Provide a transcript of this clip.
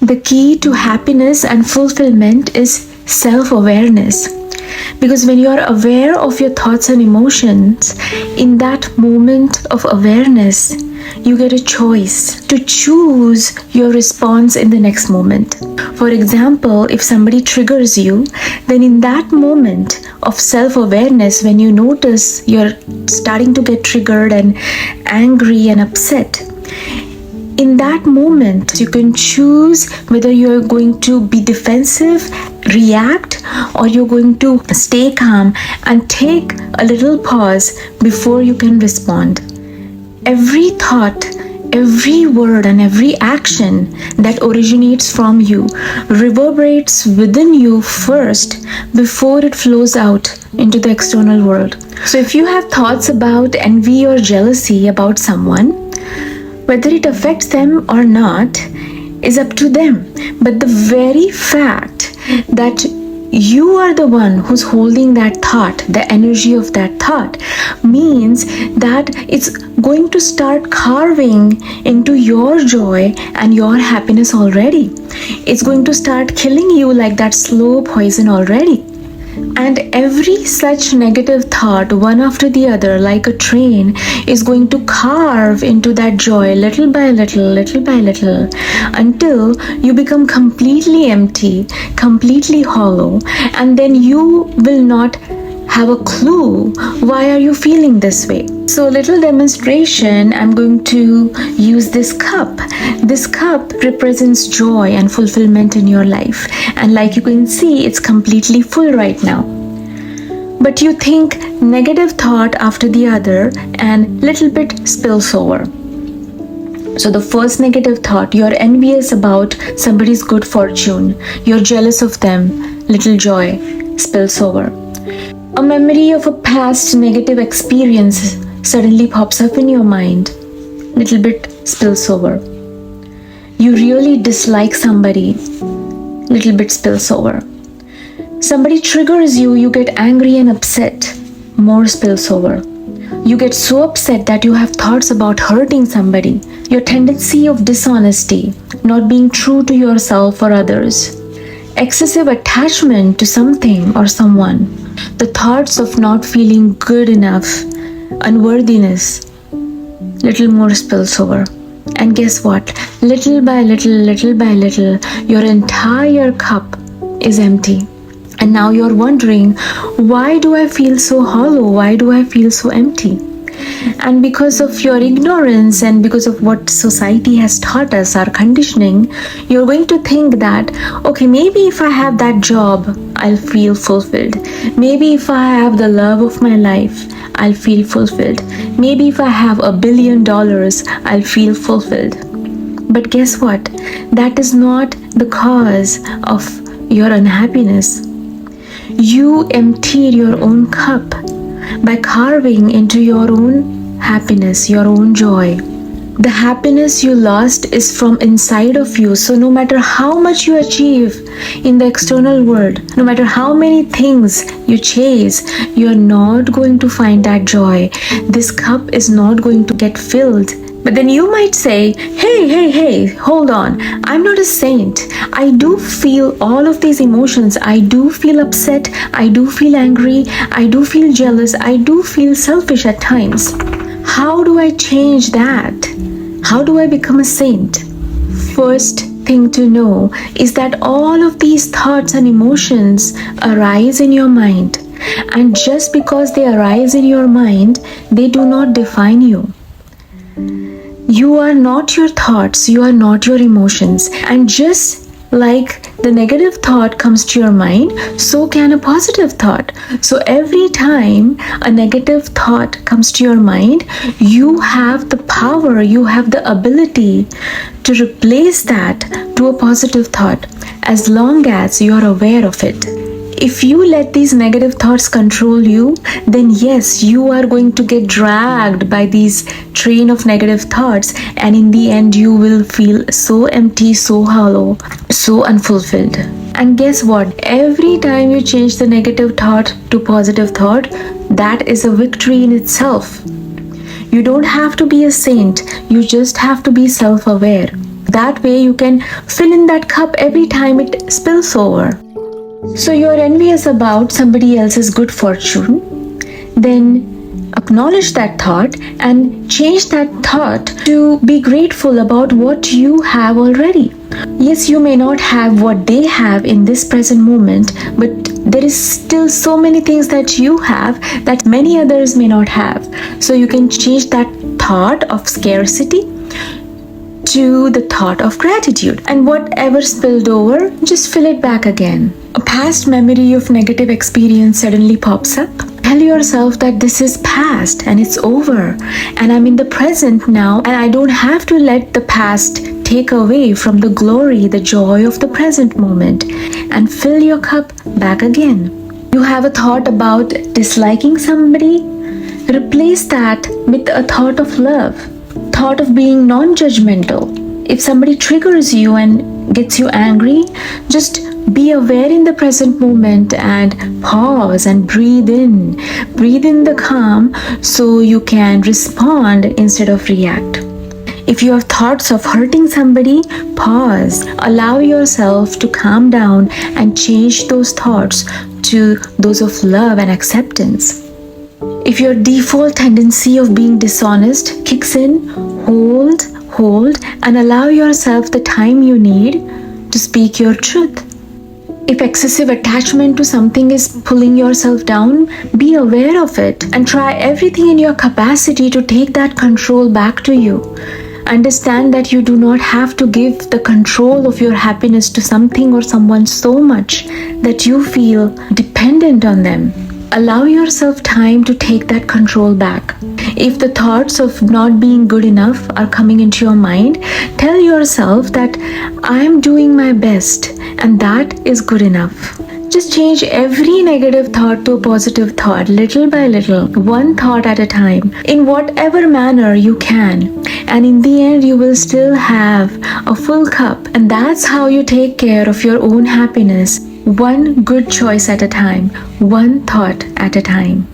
The key to happiness and fulfillment is self-awareness. Because when you are aware of your thoughts and emotions, in that moment of awareness, you get a choice to choose your response in the next moment. For example, if somebody triggers you, then in that moment of self-awareness, when you notice you're starting to get triggered and angry and upset, in that moment, you can choose whether you're going to be defensive, react, or you're going to stay calm and take a little pause before you can respond. Every thought, every word, and every action that originates from you reverberates within you first before it flows out into the external world. So if you have thoughts about envy or jealousy about someone, whether it affects them or not is up to them. But the very fact that you are the one who's holding that thought, the energy of that thought, means that it's going to start carving into your joy and your happiness already. It's going to start killing you like that slow poison already. And every such negative thought, one after the other, like a train, is going to carve into that joy little by little, until you become completely empty, completely hollow, and then you will not have a clue why are you feeling this way. So little demonstration, I'm going to use this cup. This cup represents joy and fulfillment in your life, and like you can see, it's completely full right now. But you think negative thought after the other and little bit spills over. So the first negative thought, you're envious about somebody's good fortune, you're jealous of them, little joy spills over. A memory of a past negative experience suddenly pops up in your mind, little bit spills over. You really dislike somebody, little bit spills over. Somebody triggers you, you get angry and upset, more spills over. You get so upset that you have thoughts about hurting somebody. Your tendency of dishonesty, not being true to yourself or others. Excessive attachment to something or someone. The thoughts of not feeling good enough, unworthiness, little more spills over. And guess what? Little by little, your entire cup is empty. And now you're wondering, why do I feel so hollow? Why do I feel so empty? And because of your ignorance and because of what society has taught us, our conditioning, you're going to think that, okay, maybe if I have that job, I'll feel fulfilled. Maybe if I have the love of my life, I'll feel fulfilled. Maybe if I have $1 billion, I'll feel fulfilled. But guess what? That is not the cause of your unhappiness. You emptied your own cup by carving into your own happiness, your own joy. The happiness you lost is from inside of you. So no matter how much you achieve in the external world, no matter how many things you chase, you're not going to find that joy. This cup is not going to get filled. But then you might say, hey, hold on. I'm not a saint. I do feel all of these emotions. I do feel upset. I do feel angry. I do feel jealous. I do feel selfish at times. How do I change that? How do I become a saint? First thing to know is that all of these thoughts and emotions arise in your mind. And just because they arise in your mind, they do not define you. You are not your thoughts, you are not your emotions. And just like the negative thought comes to your mind, so can a positive thought. So every time a negative thought comes to your mind, you have the power, you have the ability to replace that to a positive thought, as long as you are aware of it. If you let these negative thoughts control you, then yes, you are going to get dragged by these train of negative thoughts, and in the end you will feel so empty, so hollow, so unfulfilled. And guess what? Every time you change the negative thought to positive thought, that is a victory in itself. You don't have to be a saint, you just have to be self-aware. That way you can fill in that cup every time it spills over. So you're envious about somebody else's good fortune, then acknowledge that thought and change that thought to be grateful about what you have already. Yes, you may not have what they have in this present moment, but there is still so many things that you have that many others may not have. So you can change that thought of scarcity to the thought of gratitude. And whatever spilled over, just fill it back again. A past memory of negative experience suddenly pops up. Tell yourself that this is past and it's over, and I'm in the present now, and I don't have to let the past take away from the glory, the joy of the present moment, and fill your cup back again. You have a thought about disliking somebody? Replace that with a thought of love, thought of being non-judgmental. If somebody triggers you and gets you angry, just be aware in the present moment and pause and breathe in. Breathe in the calm so you can respond instead of react. If you have thoughts of hurting somebody, pause. Allow yourself to calm down and change those thoughts to those of love and acceptance. If your default tendency of being dishonest kicks in, hold, and allow yourself the time you need to speak your truth. If excessive attachment to something is pulling yourself down, be aware of it and try everything in your capacity to take that control back to you. Understand that you do not have to give the control of your happiness to something or someone so much that you feel dependent on them. Allow yourself time to take that control back. If the thoughts of not being good enough are coming into your mind, tell yourself that I am doing my best and that is good enough. Just change every negative thought to a positive thought, little by little, one thought at a time, in whatever manner you can. And in the end, you will still have a full cup. And that's how you take care of your own happiness. One good choice at a time, one thought at a time.